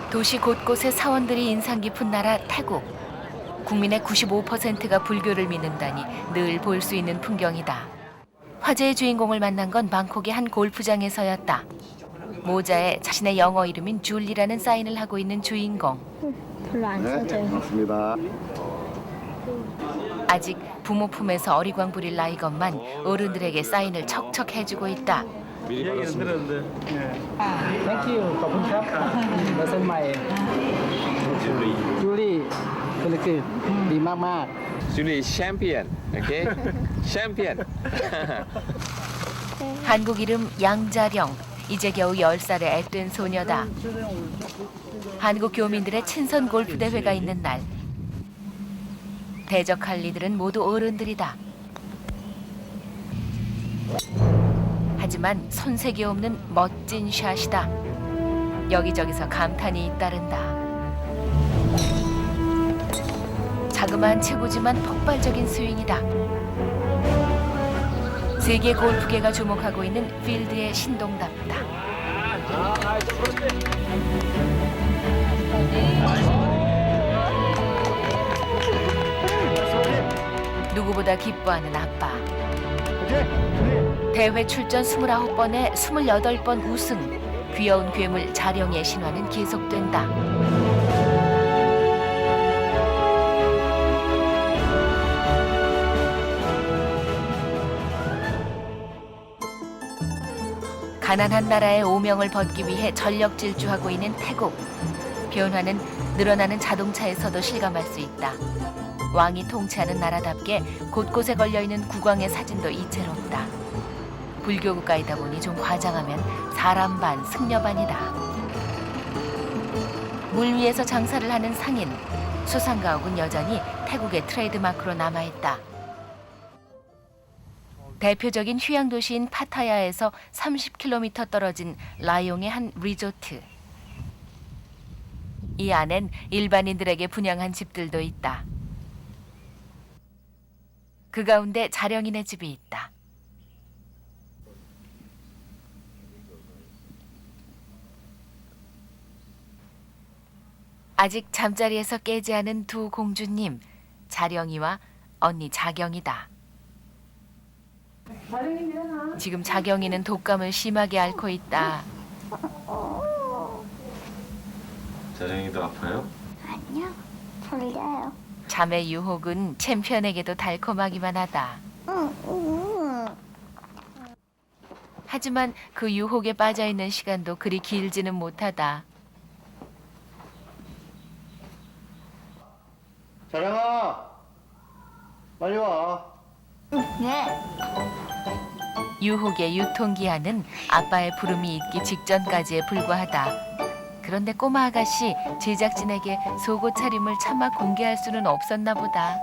도시 곳곳에 사원들이 인상 깊은 나라 태국. 국민의 95%가 불교를 믿는다니 늘 볼 수 있는 풍경이다. 화제의 주인공을 만난 건 방콕의 한 골프장에서였다. 모자에 자신의 영어 이름인 줄리라는 사인을 하고 있는 주인공. 별로 안 써져 있는. 맞습니다. 아직 부모 품에서 어리광 부릴 나이건만 어른들에게 사인을 척척 해주고 있다. 얘기는 들었는데. 땡큐, 거품샵. 레슨 마이. 줄리. 그렇게 리마마. 줄리 챔피언, 오케이? 챔피언. 한국 이름 양자령. 이제 겨우 10살의 앳된 소녀다. 한국 교민들의 친선 골프 대회가 있는 날. 대적할 이들은 모두 어른들이다. 하지만 손색이 없는 멋진 샷이다. 여기저기서 감탄이 잇따른다. 자그마한 체구지만 폭발적인 스윙이다. 세계 골프계가 주목하고 있는 필드의 신동답다. 누구보다 기뻐하는 아빠. 대회 출전 29번에 28번 우승. 귀여운 괴물 자령의 신화는 계속된다. 가난한 나라의 오명을 벗기 위해 전력 질주하고 있는 태국. 변화는 늘어나는 자동차에서도 실감할 수 있다. 왕이 통치하는 나라답게 곳곳에 걸려있는 국왕의 사진도 이채롭다. 불교 국가이다 보니 좀 과장하면 사람 반 승려 반이다. 물 위에서 장사를 하는 상인. 수상가옥은 여전히 태국의 트레이드마크로 남아있다. 대표적인 휴양 도시인 파타야에서 30km 떨어진 라용의 한 리조트. 이 안엔 일반인들에게 분양한 집들도 있다. 그 가운데 자령이네 집이 있다. 아직 잠자리에서 깨지 않은 두 공주님, 자령이와 언니 자경이다. 지금 자경이는 독감을 심하게 앓고 있다. 자령이도 아파요? 아니요, 졸려요. 잠의 유혹은 챔피언에게도 달콤하기만 하다. 하지만 그 유혹에 빠져있는 시간도 그리 길지는 못하다. 자령아, 빨리 와. 네. 유혹의 유통기한은 아빠의 부름이 있기 직전까지에 불과하다. 그런데 꼬마 아가씨, 제작진에게 속옷 차림을 차마 공개할 수는 없었나 보다.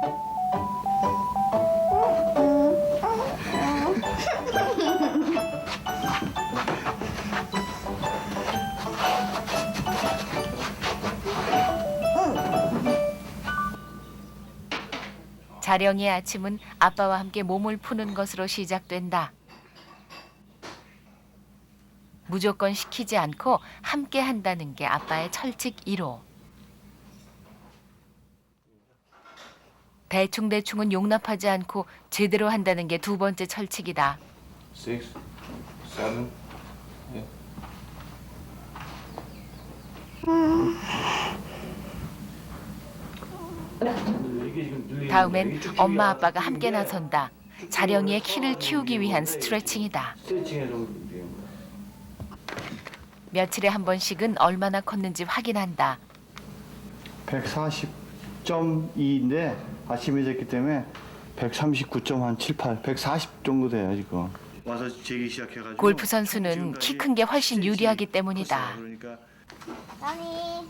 자령이의 아침은 아빠와 함께 몸을 푸는 것으로 시작된다. 무조건 시키지 않고 함께 한다는 게 아빠의 철칙 1호. 대충대충은 용납하지 않고 제대로 한다는 게 두 번째 철칙이다. 6, 7, 다음엔 엄마 아빠가 함께 나선다. 자령이의 키를 키우기 위한 스트레칭이다. 스트레칭에 좀. 며칠에 한 번씩은 얼마나 컸는지 확인한다. 140.2인데 아침에 잤기 때문에 139.78, 140 정도 돼요 지금. 와서 재기 시작해가지고. 골프 선수는 키 큰 게 훨씬 유리하기 때문이다. 그러니까 아니,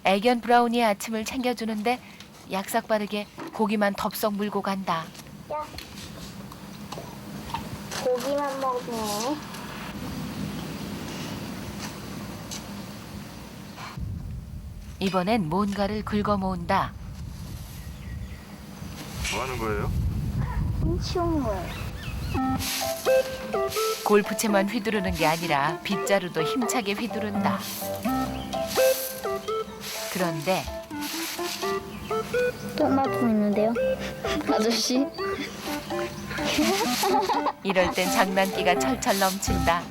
애견 브라우니의 아침을 챙겨주는데 약삭 빠르게 고기만 덥석 물고 간다. 야. 고기만 먹네. 이번엔 뭔가를 긁어 모은다. 뭐 하는 거예요? 쉬운 거예요. 골프채만 휘두르는 게 아니라 빗자루도 힘차게 휘두른다. 그런데 토마토 있는데요? 아저씨? 이럴 땐 장난기가 철철 넘친다.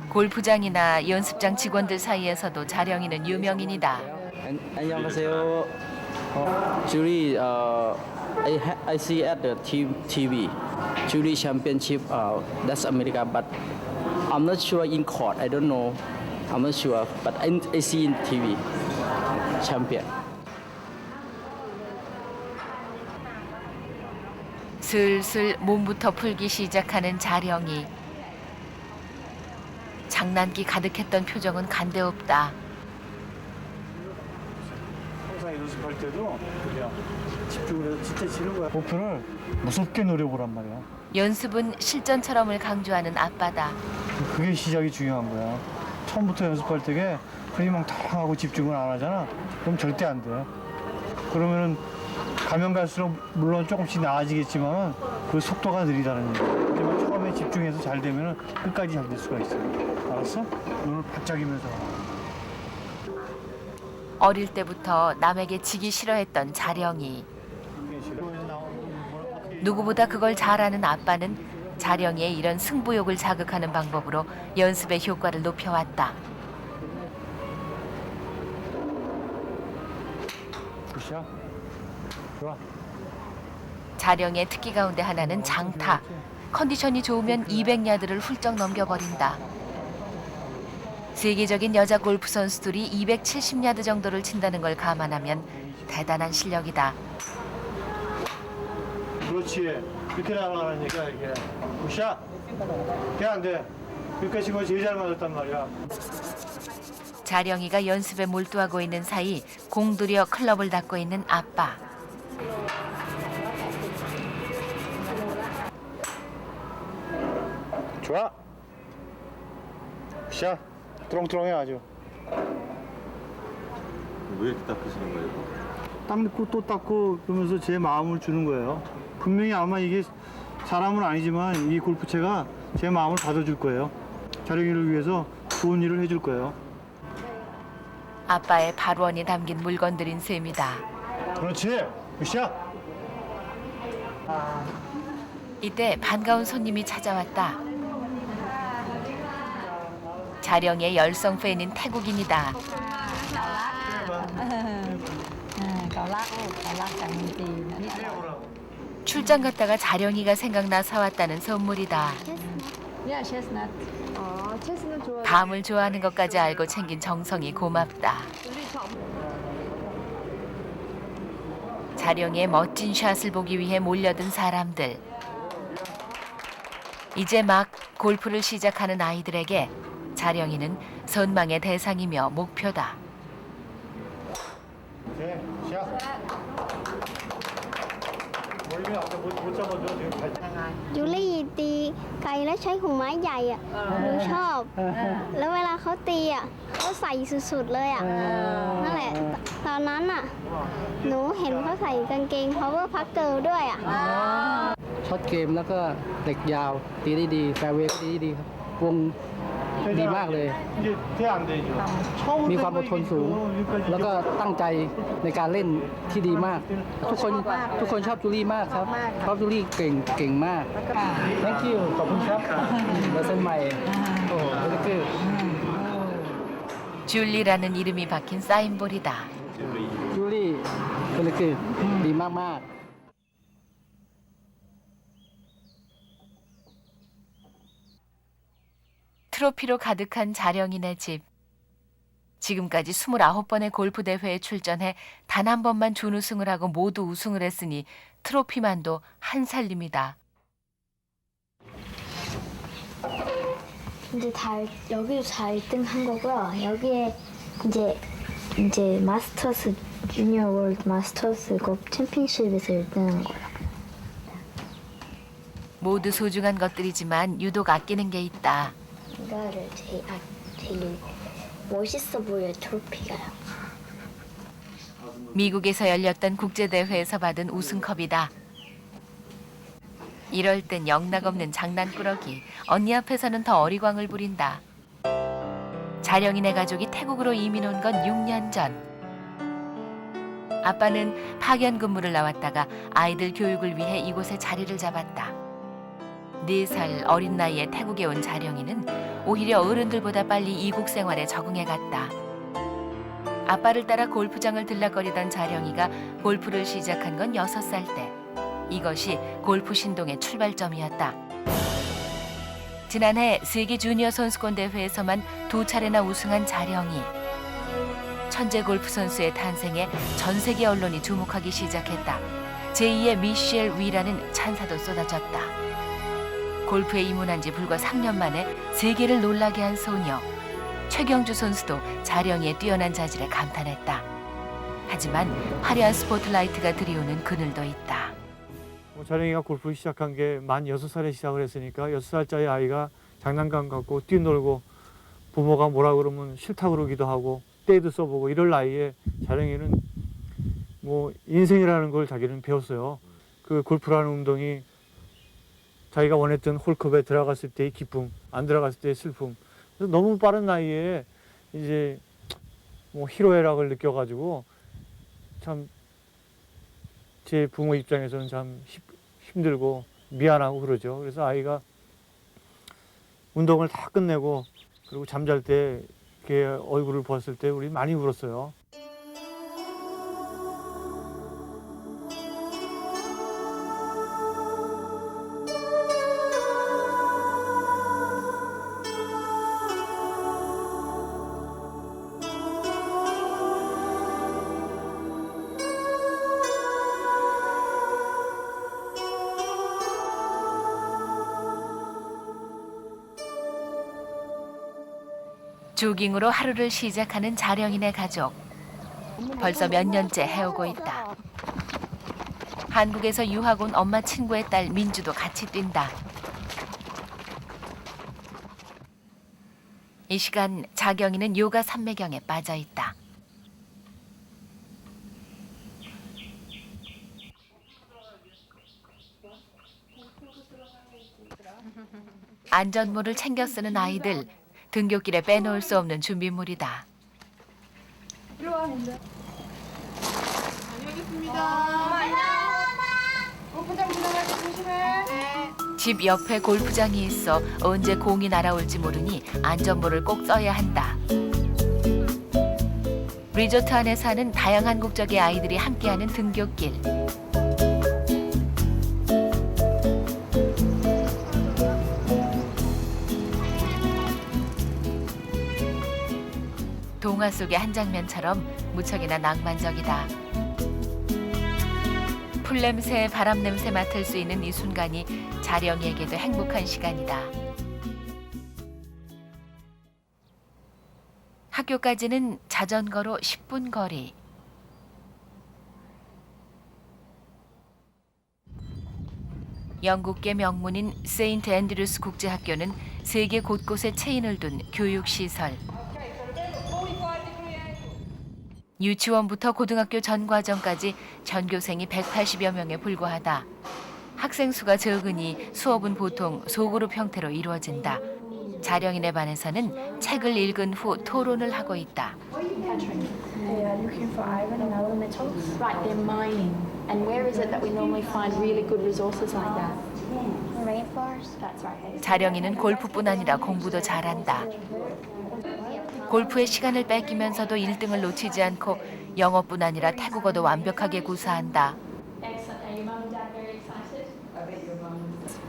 골프장이나 연습장 직원들 사이에서도 자령이는 유명인이다. 안녕하세요. Jury, I see at the TV. Jury Championship, that's America, but I'm not sure in court. I don't know. I'm not sure, but I see in TV. Champion. 슬슬 몸부터 풀기 시작하는 자령이. 장난기 가득했던 표정은 간데없다. 항상 연습할 때도 그냥 집중을 해서 진짜 치는 거야. 목표를 무섭게 노려보란 말이야. 연습은 실전처럼을 강조하는 아빠다. 그게 시작이 중요한 거야. 처음부터 연습할 때게 흐리멍텅하고 집중을 안 하잖아. 그럼 절대 안 돼. 그러면은 가면 갈수록 물론 조금씩 나아지겠지만 그 속도가 느리다는 얘기야. 하지만 처음에 집중해서 잘 되면은 끝까지 잘 될 수가 있어. 알았어? 눈을 반짝이면서. 어릴 때부터 남에게 지기 싫어했던 자령이. 누구보다 그걸 잘 아는 아빠는 자령이의 이런 승부욕을 자극하는 방법으로 연습의 효과를 높여왔다. 굿샷. 좋아. 자령의 특기 가운데 하나는 장타. 컨디션이 좋으면 200야드를 훌쩍 넘겨버린다. 세계적인 여자 골프 선수들이 270야드 정도를 친다는 걸 감안하면 대단한 실력이다. 그렇지. 이렇게 나가는 얘기야 이게. 굿샷. 걔 안 돼. 그러니까 지금 제일 잘 맞았단 말이야. 자령이가 연습에 몰두하고 있는 사이 공들여 클럽을 닦고 있는 아빠. 좋아. 굿샷. 뚜렁뚜렁해 아주. 왜 이렇게 닦으시는 거예요? 닦고 또 닦고 그러면서 제 마음을 주는 거예요. 분명히 아마 이게 사람은 아니지만 이 골프채가 제 마음을 받아줄 거예요. 자령이를 위해서 좋은 일을 해줄 거예요. 아빠의 발원이 담긴 물건들인 셈이다. 그렇지. 굿샷. 이때 반가운 손님이 찾아왔다. 자령의 열성 팬인 태국인이다. 출장 갔다가 자령이가 생각나 사왔다는 선물이다. 밤을 좋아하는 것까지 알고 챙긴 정성이 고맙다. 자령의 멋진 샷을 보기 위해 몰려든 사람들. 이제 막 골프를 시작하는 아이들에게 자령이는 선망의 대상이며 목표다. 네, 샷. 멀리 앞에 못 잡아줘. 지금 잘. จูลี่ตีไกลแล้วใช้หัวไม้ใหญ่อ่ะหนูชอบ แล้วเวลาเขาตีอ่ะเขาใส่สุดๆเลยอ่ะ นั่นแหละ ตอนนั้นอ่ะ หนูเห็นเขาใส่กางเกง power packer ด้วยอ่ะ ช็อตเกมแล้วก็เหล็กยาวตีได้ดีแฟร์เวย์ตีได้ดีครับวงดีมากเลย 이제 돼안 되죠. มีความอดทนสูง แล้วก็ตั้งใจในการเล่นที่ดีมาก ทุกคนชอบจูลี่มากครับชอบจูลี่เก่งมาก thank you ขอบคุณครับเราเส้นใหม่โอ้ไม่ได้ 줄리라는 이름이 박힌 사인볼이다. จูลี่เป็นคือดีมากๆ 트로피로 가득한 자령이네 집. 지금까지 29번의 골프 대회에 출전해 단 한 번만 준우승을 하고 모두 우승을 했으니 트로피만도 한 살림이다. 이제 여기도 다 1등 한 거고요. 여기에 이제 마스터스 주니어 월드 마스터스 컵 챔피언십에서 1등 한 거예요. 모두 소중한 것들이지만 유독 아끼는 게 있다. 이거를 제일 멋있어 보여요, 트로피가요. 미국에서 열렸던 국제대회에서 받은 우승컵이다. 이럴 땐 영락없는 장난꾸러기 언니 앞에서는 더 어리광을 부린다. 자령이네 가족이 태국으로 이민 온 건 6년 전. 아빠는 파견 근무를 나왔다가 아이들 교육을 위해 이곳에 자리를 잡았다. 4살 어린 나이에 태국에 온 자령이는 오히려 어른들보다 빨리 이국 생활에 적응해 갔다. 아빠를 따라 골프장을 들락거리던 자령이가 골프를 시작한 건 6살 때. 이것이 골프 신동의 출발점이었다. 지난해 세계 주니어 선수권 대회에서만 2차례나 우승한 자령이. 천재 골프 선수의 탄생에 전 세계 언론이 주목하기 시작했다. 제2의 미셸 위라는 찬사도 쏟아졌다. 골프에 입문한 지 불과 3년 만에 세계를 놀라게 한 소녀. 최경주 선수도 자령이의 뛰어난 자질에 감탄했다. 하지만 화려한 스포트라이트가 들이오는 그늘도 있다. 자령이가 골프 시작한 게 만 6살에 시작을 했으니까 6살짜리 아이가 장난감 갖고 뛰놀고 부모가 뭐라 그러면 싫다 그러기도 하고 때도 써보고 이럴 나이에 자령이는 뭐 인생이라는 걸 자기는 배웠어요. 그 골프라는 운동이 자기가 원했던 홀컵에 들어갔을 때의 기쁨, 안 들어갔을 때의 슬픔. 그래서 너무 빠른 나이에 이제 뭐 희로애락을 느껴가지고 참 제 부모 입장에서는 참 힘들고 미안하고 그러죠. 그래서 아이가 운동을 다 끝내고 그리고 잠잘 때 걔 얼굴을 보았을 때 우리 많이 울었어요. 조깅으로 하루를 시작하는 자령이네 가족. 벌써 몇 년째 해오고 있다. 한국에서 유학 온 엄마 친구의 딸 민주도 같이 뛴다. 이 시간 자경이는 요가 삼매경에 빠져 있다. 안전모를 챙겨 쓰는 아이들. 등굣길에 빼놓을 수 없는 준비물이다. 집 옆에 골프장이 있어 언제 공이 날아올지 모르니 안전모를 꼭 써야 한다. 리조트 안에 사는 다양한 국적의 아이들이 함께하는 등굣길. 동화 속의 한 장면처럼 무척이나 낭만적이다. 풀냄새, 바람냄새 맡을 수 있는 이 순간이 자령이에게도 행복한 시간이다. 학교까지는 자전거로 10분 거리. 영국계 명문인 세인트 앤드류스 국제학교는 세계 곳곳에 체인을 둔 교육시설. 유치원부터 고등학교 전 과정까지 전교생이 180여 명에 불과하다. 학생 수가 적으니 수업은 보통 소그룹 형태로 이루어진다. 자령이네 반에서는 책을 읽은 후 토론을 하고 있다. They are looking for iron and elemental. Right, they're mining. And where is it that we normally find really good resources like that? Rainforest. That's right. 자령이는 골프뿐 아니라 공부도 잘한다. 골프의 시간을 뺏기면서도 1등을 놓치지 않고 영어뿐 아니라 태국어도 완벽하게 구사한다. Excellent. Are your mum and dad very excited? I bet your mum.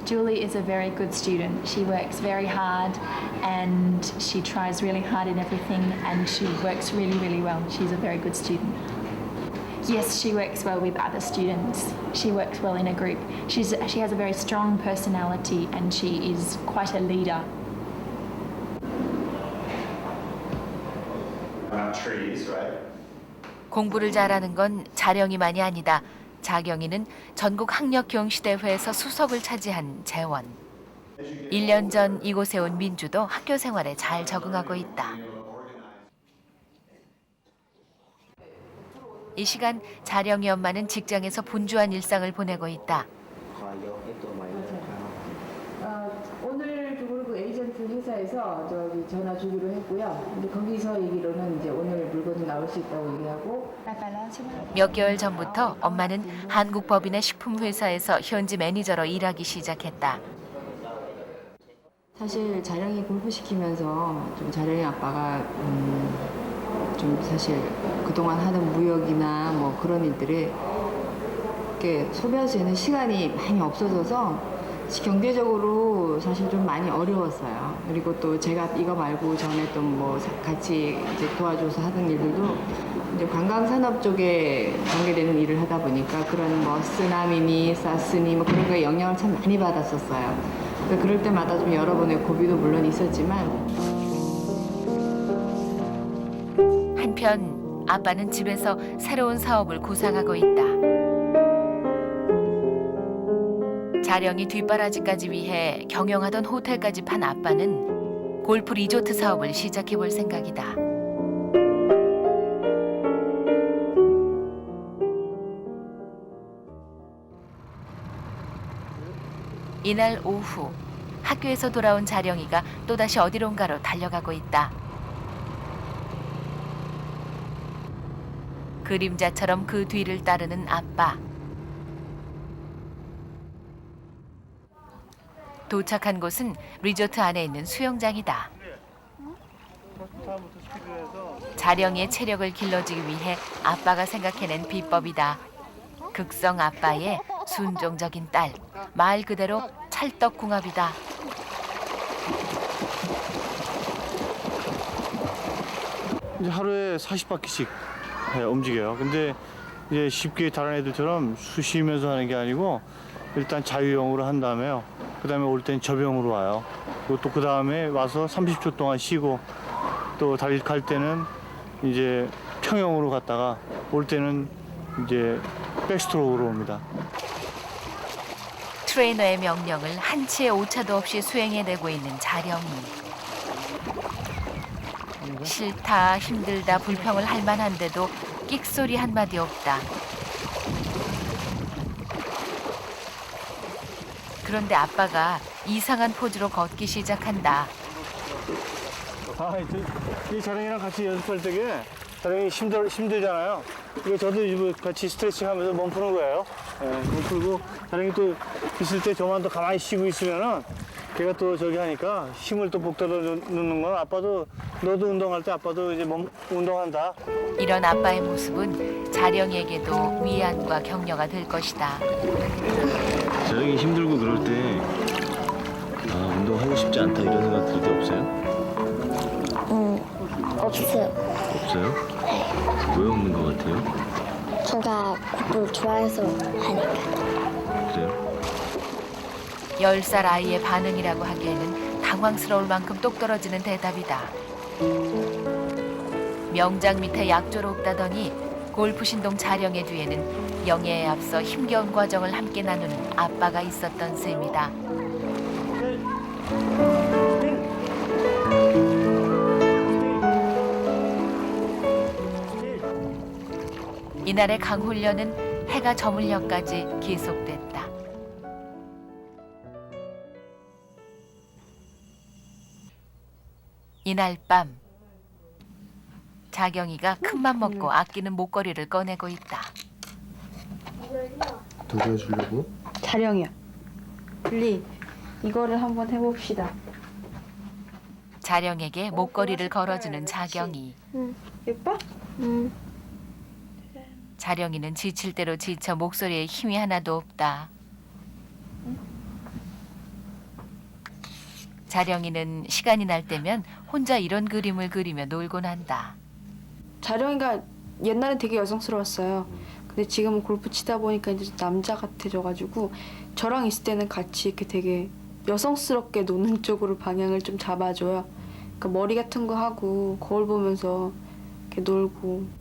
Julie is a very good student. She works very hard and she tries really hard in everything and she works really, really well. She's a very good student. Yes, she works well with other students. She works well in a group. She has a very strong personality and she is quite a leader. trees, right? 공부를 잘하는 건 자령이만이 아니다. 자경이는 전국 학력 경시대회에서 수석을 차지한 재원. 1년 전 이곳에 온 민주도 학교 생활에 잘 적응하고 있다. 이 시간 자령이 엄마는 직장에서 분주한 일상을 보내고 있다. 오늘 그리고 그 에이전트 회사에서 저기 전화 주기로 했고요. 근데 거기서 얘기로는 이제 오늘 물건이 나올 수 있다고 얘기하고. 몇 개월 전부터 엄마는 한국법인의 식품회사에서 현지 매니저로 일하기 시작했다. 사실 자령이 골프 시키면서 좀 자령이 아빠가 좀 사실 그동안 하던 무역이나 뭐 그런 일들이 이렇게 소비할 수 있는 시간이 많이 없어져서 경제적으로 사실 좀 많이 어려웠어요. 그리고 또 제가 이거 말고 전에 또 뭐 같이 이제 도와줘서 하던 일들도 이제 관광산업 쪽에 관계되는 일을 하다 보니까 그런 뭐 쓰나미니 사스니 뭐 그런 거에 영향을 참 많이 받았었어요. 그러니까 그럴 때마다 좀 여러 번의 고비도 물론 있었지만 한편 아빠는 집에서 새로운 사업을 구상하고 있다. 자령이 뒷바라지까지 위해 경영하던 호텔까지 판 아빠는 골프 리조트 사업을 시작해 볼 생각이다. 이날 오후 학교에서 돌아온 자령이가 또다시 어디론가로 달려가고 있다. 그림자처럼 그 뒤를 따르는 아빠. 도착한 곳은 리조트 안에 있는 수영장이다. 자령이의 체력을 길러주기 위해 아빠가 생각해낸 비법이다. 극성 아빠의 순종적인 딸, 말 그대로 찰떡궁합이다. 이제 하루에 40바퀴씩 움직여요. 근데 이제 쉽게 다른 애들처럼 쉬면서 하는 게 아니고 일단 자유형으로 한 다음에요. 그 다음에 올 땐 접영으로 와요. 그리고 또 그 다음에 와서 30초 동안 쉬고 또 갈 때는 이제 평형으로 갔다가 올 때는 이제 백스트로크로 옵니다. 트레이너의 명령을 한치의 오차도 없이 수행해내고 있는 자령이. 싫다, 힘들다, 불평을 할 만한데도 끽소리 한마디 없다. 그런데 아빠가 이상한 포즈로 걷기 시작한다. 이 자령이랑 같이 연습할 때게 자령이 힘들잖아요. 이거 저도 이거 같이 스트레칭하면서 몸 푸는 거예요. 몸 풀고 자령이 또 있을 때 저만 또 가만히 쉬고 있으면은 걔가 또 저기 하니까 힘을 또 북돋아 놓는 건 아빠도 너도 운동할 때 아빠도 이제 몸 운동한다. 이런 아빠의 모습은 자령에게도 위안과 격려가 될 것이다. 자령이 힘들고 그럴 때 운동하고 싶지 않다 이런 생각 들 때 없어요? 없어요. 없어요? 왜 없는 것 같아요? 제가 골프를 좋아해서 하니까. 그래요? 10살 아이의 반응이라고 하기에는 당황스러울 만큼 똑떨어지는 대답이다. 명장 밑에 약조로 없다더니 골프 신동 자령의 뒤에는 영예에 앞서 힘겨운 과정을 함께 나누는 아빠가 있었던 셈이다. 이날의 강훈련은 해가 저물려까지 계속됐다. 이날 밤 자경이가 큰맘 먹고 아끼는 목걸이를 꺼내고 있다. 누구에 주려고? 자령이야. 리, 이거를 한번 해봅시다. 자령에게 목걸이를 걸어주는 자경이. 예뻐? 자령이는 지칠 대로 지쳐 목소리에 힘이 하나도 없다. 자령이는 시간이 날 때면 혼자 이런 그림을 그리며 놀곤 한다. 자령이가 옛날엔 되게 여성스러웠어요. 근데 지금은 골프 치다 보니까 이제 남자 같아져가지고 저랑 있을 때는 같이 이렇게 되게 여성스럽게 노는 쪽으로 방향을 좀 잡아줘요. 그러니까 머리 같은 거 하고 거울 보면서 이렇게 놀고.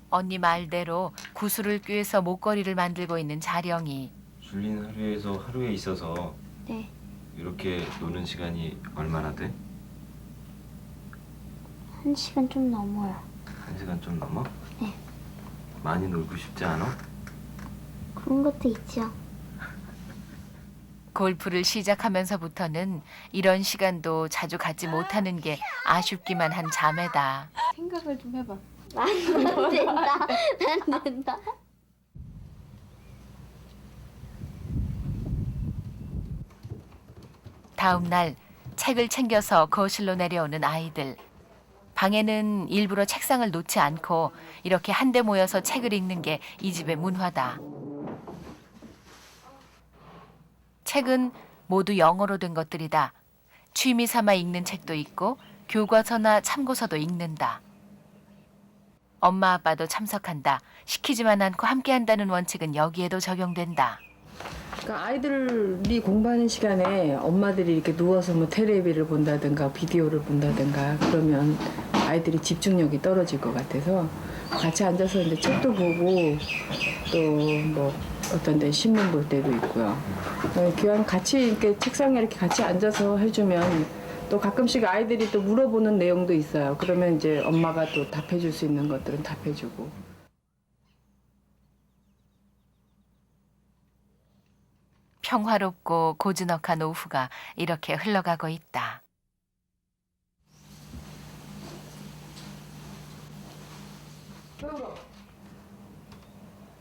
언니 말대로 구슬을 꿰서 목걸이를 만들고 있는 자령이. 줄린 하루에서 하루에 있어서 네. 이렇게 노는 시간이 얼마나 돼? 1시간 좀 넘어요. 1시간 좀 넘어? 네. 많이 놀고 싶지 않아? 그런 것도 있죠. 골프를 시작하면서부터는 이런 시간도 자주 갖지 못하는 게 아쉽기만 한 자매다. 생각을 좀 해봐. 안 된다. 안 된다. 다음 날 책을 챙겨서 거실로 내려오는 아이들. 방에는 일부러 책상을 놓지 않고 이렇게 한데 모여서 책을 읽는 게 이 집의 문화다. 책은 모두 영어로 된 것들이다. 취미 삼아 읽는 책도 있고 교과서나 참고서도 읽는다. 엄마 아빠도 참석한다. 시키지만 않고 함께한다는 원칙은 여기에도 적용된다. 그러니까 아이들이 공부하는 시간에 엄마들이 이렇게 누워서 뭐 텔레비를 본다든가 비디오를 본다든가 그러면 아이들이 집중력이 떨어질 것 같아서 같이 앉아서 이제 책도 보고 또 뭐 어떤 데 신문 볼 때도 있고요. 기왕 같이 이렇게 책상에 이렇게 같이 앉아서 해주면 또 가끔씩 아이들이 또 물어보는 내용도 있어요. 그러면 이제 엄마가 또 답해줄 수 있는 것들은 답해주고. 평화롭고 고즈넉한 오후가 이렇게 흘러가고 있다.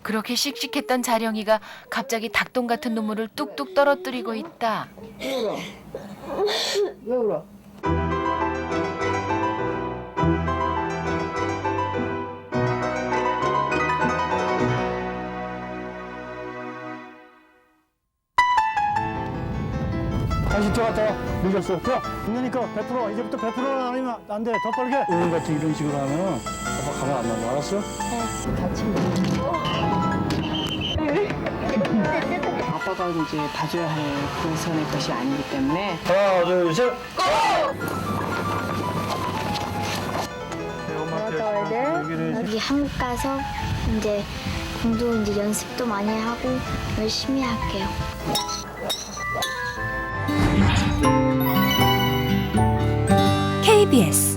그렇게 씩씩했던 자령이가 갑자기 닭똥 같은 눈물을 뚝뚝 떨어뜨리고 있다. 왜 울어? 왜 울어? 다시 들어갔다가 늦었어. 자, 그러니까 100% 이제부터 100%는 아니면 안 돼. 더 빠르게. 오늘 같은 이런 식으로 하면 아빠 가만 안 나와. 알았어? 아빠가 이제 봐줘야 할 그 선의 것이 아니기 때문에 하나, 둘, 셋. 여기 한국 가서 이제 공도 이제 연습도 많이 하고 열심히 할게요. KBS